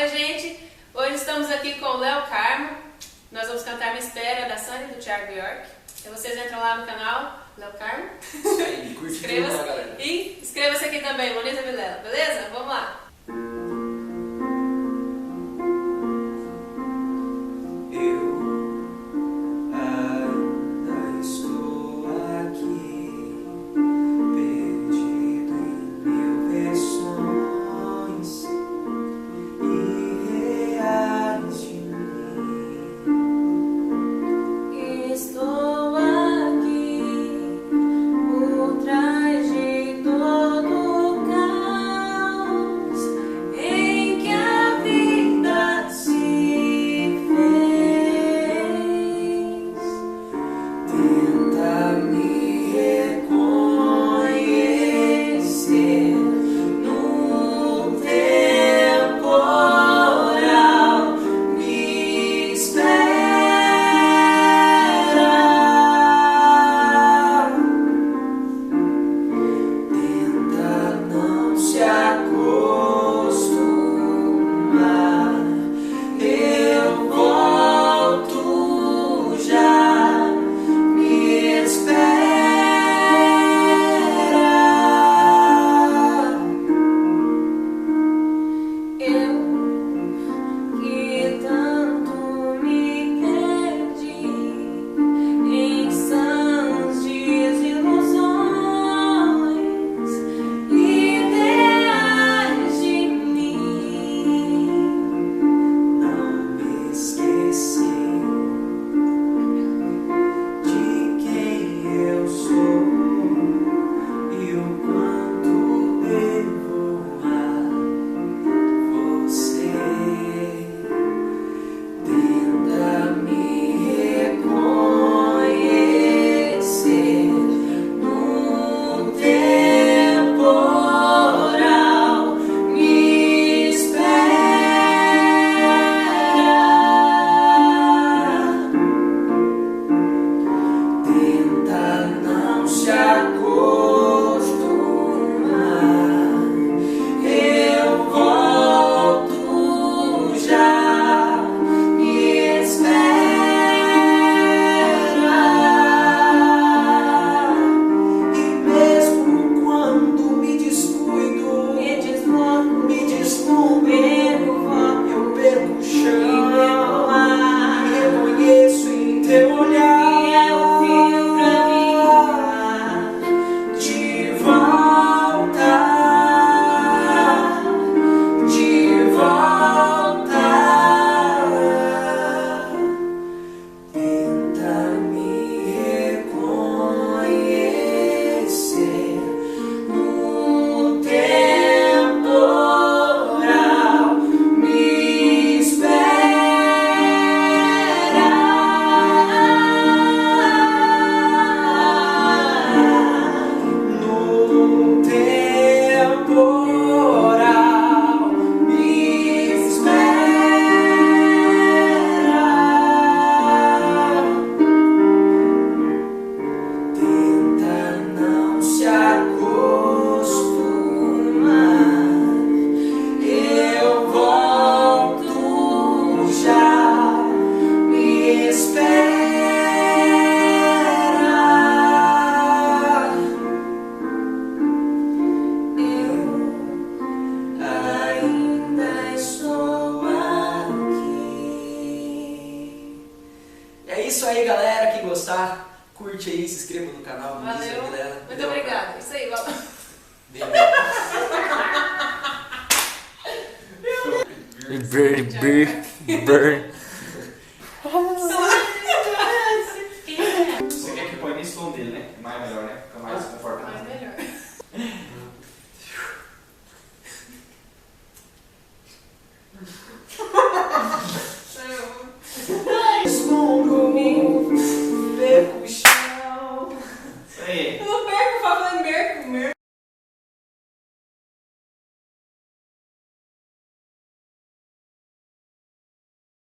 gente. Hoje estamos aqui com o Léo Carmo. Nós vamos cantar Me Espera, da Sânia e do Thiago York. Então vocês entram lá no canal, Léo Carmo. Isso aí, curte tudo lá, galera. E inscreva-se aqui também, Moniza Vilela, beleza? Vamos lá. É isso aí, galera, que gostar, curte aí, se inscreva no canal. Valeu, muito obrigada. Isso aí, vamos. Você quer que põe nesse tom dele, né? Mais melhor, né? Fica mais confortável.